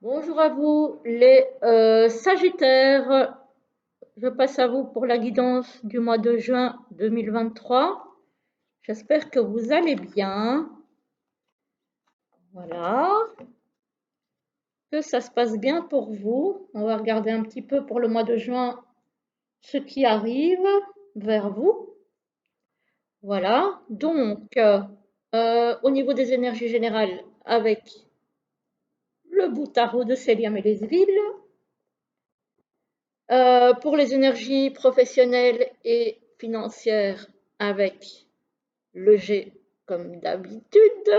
Bonjour à vous, les Sagittaires. Je passe à vous pour la guidance du mois de juin 2023. J'espère que vous allez bien. Voilà, que ça se passe bien pour vous. On va regarder un petit peu pour le mois de juin ce qui arrive vers vous. Voilà, donc au niveau des énergies générales, avec le bout tarot de Célia Mélesville. Pour les énergies professionnelles et financières, avec le G comme d'habitude.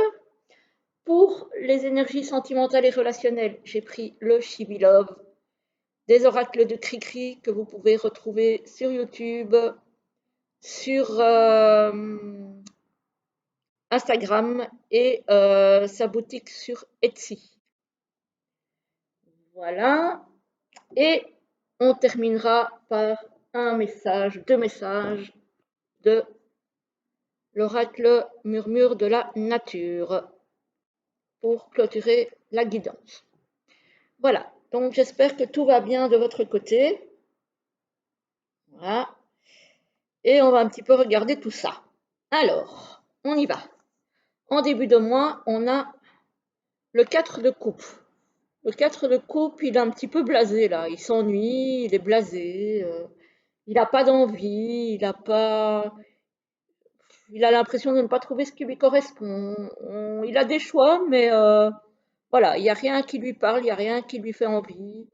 Pour les énergies sentimentales et relationnelles, j'ai pris le Chibi-Love des oracles de Cricri que vous pouvez retrouver sur YouTube, sur Instagram et sa boutique sur Etsy. Voilà. Et on terminera par deux messages de l'oracle murmure de la nature pour clôturer la guidance. Voilà, donc j'espère que tout va bien de votre côté. Voilà. Et on va un petit peu regarder tout ça. Alors, on y va. En début de mois, on a le 4 de coupe. Le 4 de coupe, il est un petit peu blasé là. Il s'ennuie, il est blasé. Il n'a pas d'envie, il a l'impression de ne pas trouver ce qui lui correspond. Il a des choix, mais voilà, il n'y a rien qui lui parle, il n'y a rien qui lui fait envie.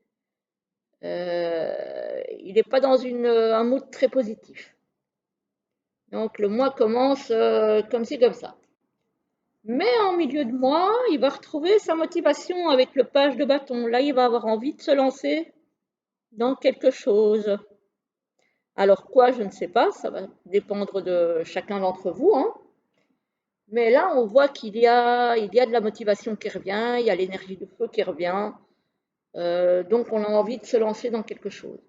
Il n'est pas dans un mood très positif. Donc le mois commence comme ci, comme ça. Mais en milieu de mois, il va retrouver sa motivation avec le page de bâton. Là, il va avoir envie de se lancer dans quelque chose. Alors quoi, je ne sais pas, ça va dépendre de chacun d'entre vous, hein. Mais là, on voit il y a de la motivation qui revient, il y a l'énergie de feu qui revient. Donc, on a envie de se lancer dans quelque chose.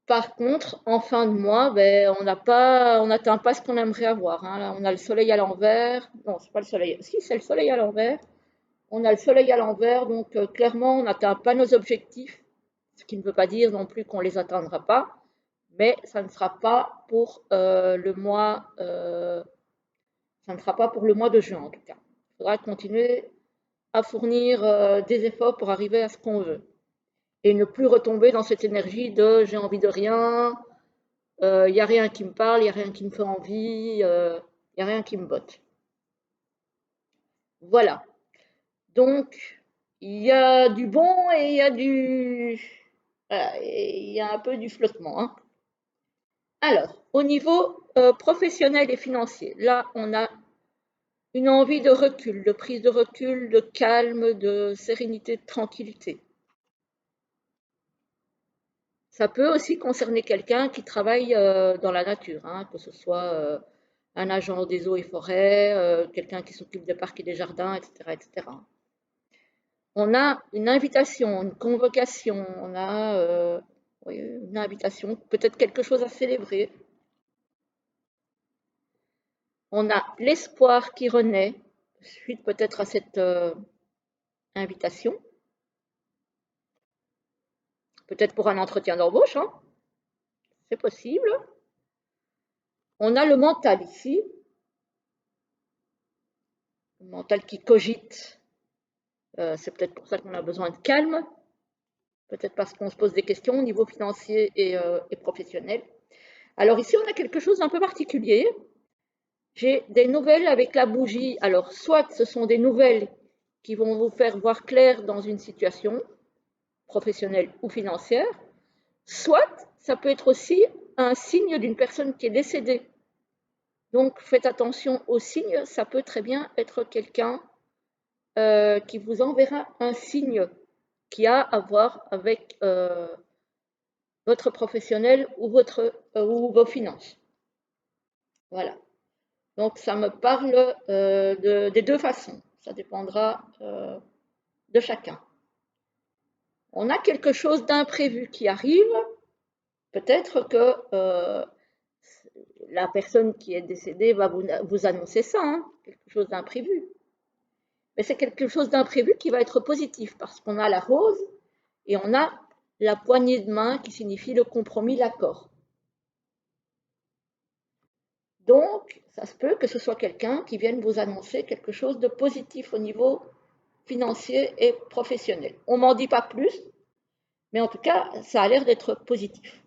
Par contre, en fin de mois, ben, on n'atteint pas ce qu'on aimerait avoir, hein. Là, on a le soleil à l'envers. Non, c'est pas le soleil. Si, c'est le soleil à l'envers. On a le soleil à l'envers, donc clairement, on n'atteint pas nos objectifs. Ce qui ne veut pas dire non plus qu'on ne les atteindra pas, mais ça ne sera pas pour le mois. Ça ne sera pas pour le mois de juin en tout cas. Il faudra continuer à fournir des efforts pour arriver à ce qu'on veut et ne plus retomber dans cette énergie de j'ai envie de rien, il n'y a rien qui me parle, il n'y a rien qui me fait envie, il n'y a rien qui me botte. Voilà. Donc, il y a du bon et il y a voilà, il y a un peu du flottement, hein. Alors, au niveau professionnel et financier, là, on a une envie de recul, de prise de recul, de calme, de sérénité, de tranquillité. Ça peut aussi concerner quelqu'un qui travaille dans la nature, hein, que ce soit un agent des eaux et forêts, quelqu'un qui s'occupe des parcs et des jardins, etc., etc. On a une invitation, une convocation, on a oui, une invitation, peut-être quelque chose à célébrer. On a l'espoir qui renaît suite peut-être à cette invitation, peut-être pour un entretien d'embauche, hein, c'est possible. On a le mental ici, le mental qui cogite. C'est peut-être pour ça qu'on a besoin de calme, peut-être parce qu'on se pose des questions au niveau financier et professionnel. Alors ici, on a quelque chose d'un peu particulier. J'ai des nouvelles avec la bougie. Alors, soit ce sont des nouvelles qui vont vous faire voir clair dans une situation professionnelle ou financière, soit ça peut être aussi un signe d'une personne qui est décédée. Donc, faites attention aux signes. Ça peut très bien être quelqu'un qui vous enverra un signe qui a à voir avec votre professionnel ou vos finances. Voilà. Donc ça me parle des deux façons. Ça dépendra de chacun. On a quelque chose d'imprévu qui arrive. Peut-être que la personne qui est décédée va vous annoncer ça, hein, quelque chose d'imprévu. mais c'est quelque chose d'imprévu qui va être positif parce qu'on a la rose et on a la poignée de main qui signifie le compromis, l'accord. Donc, ça se peut que ce soit quelqu'un qui vienne vous annoncer quelque chose de positif au niveau financier et professionnel. On m'en dit pas plus, mais en tout cas, ça a l'air d'être positif.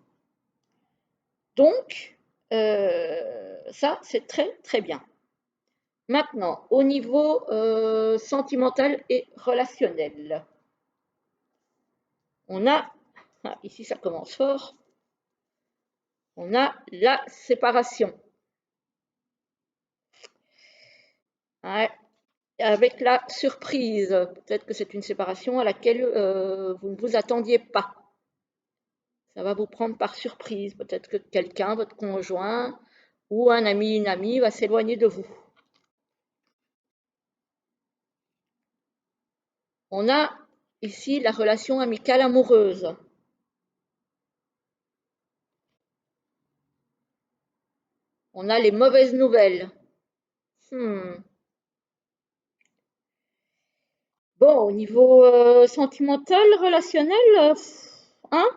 Donc, ça, c'est très, très bien. Maintenant, au niveau sentimental et relationnel, on a, ici ça commence fort, on a la séparation. Ouais, avec la surprise, peut-être que c'est une séparation à laquelle vous ne vous attendiez pas. Ça va vous prendre par surprise, peut-être que quelqu'un, votre conjoint ou un ami, une amie va s'éloigner de vous. On a ici la relation amicale amoureuse. On a les mauvaises nouvelles. Bon, au niveau sentimental, relationnel, hein,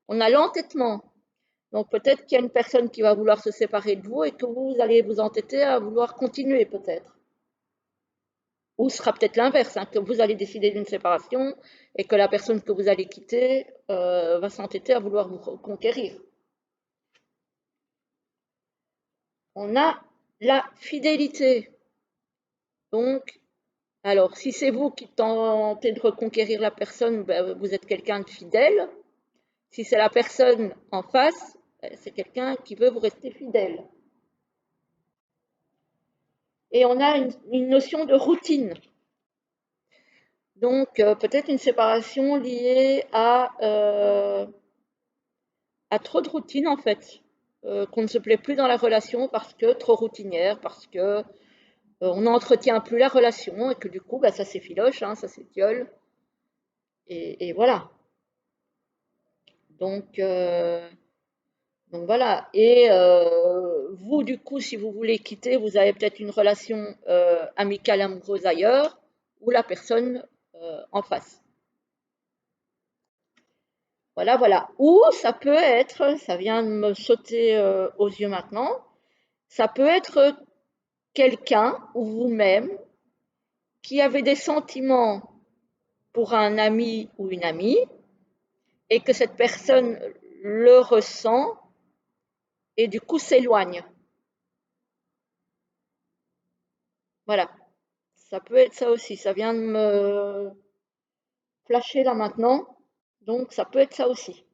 on a l'entêtement. Donc peut-être qu'il y a une personne qui va vouloir se séparer de vous et que vous allez vous entêter à vouloir continuer peut-être. Ou ce sera peut-être l'inverse, hein, que vous allez décider d'une séparation et que la personne que vous allez quitter va s'entêter à vouloir vous conquérir. On a la fidélité. Donc, alors, si c'est vous qui tentez de reconquérir la personne, ben, vous êtes quelqu'un de fidèle. Si c'est la personne en face, c'est quelqu'un qui veut vous rester fidèle. Et on a une notion de routine. Donc, peut-être une séparation liée à trop de routine, en fait. Qu'on ne se plaît plus dans la relation parce que trop routinière, parce que on n'entretient plus la relation et que du coup, bah, ça s'effiloche, hein, ça s'étiole. Et voilà. Donc, voilà. Et vous, du coup, si vous voulez quitter, vous avez peut-être une relation amicale, amoureuse ailleurs, ou la personne en face. Voilà, voilà. Ou ça peut être, ça vient de me sauter aux yeux maintenant, ça peut être quelqu'un ou vous-même qui avez des sentiments pour un ami ou une amie et que cette personne le ressent et du coup s'éloigne. Voilà, ça peut être ça aussi. Ça vient de me flasher là maintenant, donc ça peut être ça aussi.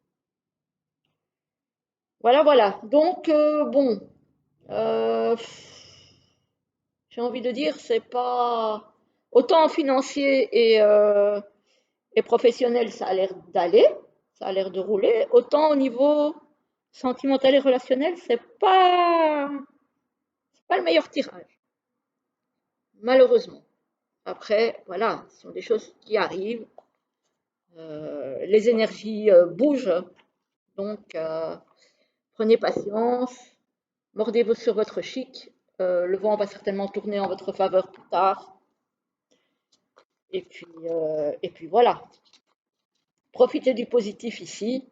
Voilà, voilà. Donc bon, euh, j'ai envie de dire, c'est pas autant en financier et professionnel, ça a l'air d'aller, ça a l'air de rouler. Autant au niveau sentimental et relationnel, c'est pas le meilleur tirage, malheureusement. Après, voilà, ce sont des choses qui arrivent. Les énergies bougent, donc prenez patience, mordez-vous sur votre chic. Le vent va certainement tourner en votre faveur plus tard. Et puis voilà. Profitez du positif ici.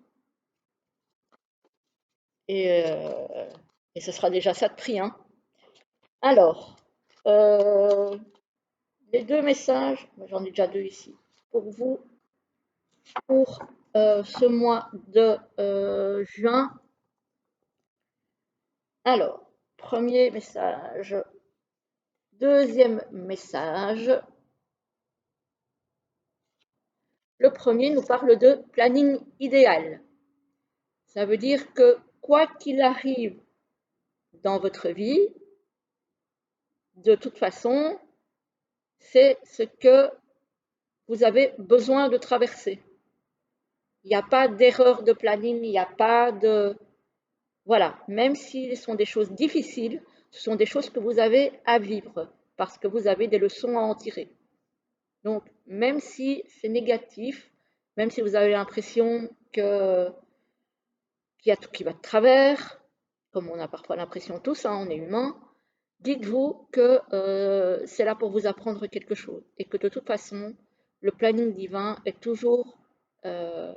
Et, euh, et ce sera déjà ça de prix, hein. Alors, euh, les deux messages, j'en ai déjà deux ici, pour vous, pour ce mois de juin. Alors, premier message, deuxième message. Le premier nous parle de planning idéal. Ça veut dire que quoi qu'il arrive dans votre vie, de toute façon, c'est ce que vous avez besoin de traverser. Il n'y a pas d'erreur de planning, il n'y a pas de... Voilà, même si ce sont des choses difficiles, ce sont des choses que vous avez à vivre parce que vous avez des leçons à en tirer. Donc, même si c'est négatif, même si vous avez l'impression qu'il y a tout qui va de travers, comme on a parfois l'impression tous, hein, on est humain, dites-vous que c'est là pour vous apprendre quelque chose et que de toute façon, le planning divin est toujours en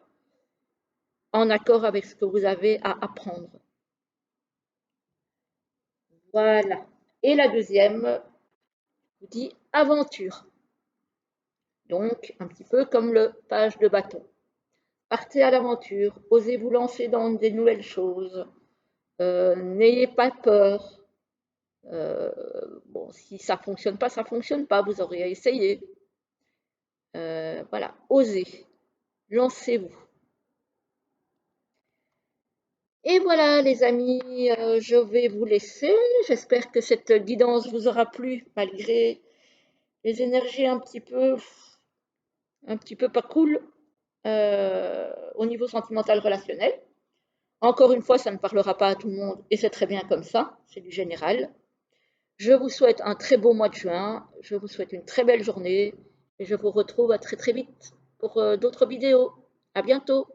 accord avec ce que vous avez à apprendre. Voilà. Et la deuxième vous dit aventure. Donc, un petit peu comme le page de bâton. Partez à l'aventure, osez vous lancer dans des nouvelles choses, n'ayez pas peur. Bon, si ça fonctionne pas, ça fonctionne pas, vous aurez essayé. Voilà, osez, lancez-vous. Et voilà, les amis, je vais vous laisser. J'espère que cette guidance vous aura plu, malgré les énergies un petit peu pas cool au niveau sentimental relationnel. Encore une fois, ça ne parlera pas à tout le monde et c'est très bien comme ça, c'est du général. Je vous souhaite un très beau mois de juin, je vous souhaite une très belle journée et je vous retrouve à très très vite pour d'autres vidéos. À bientôt!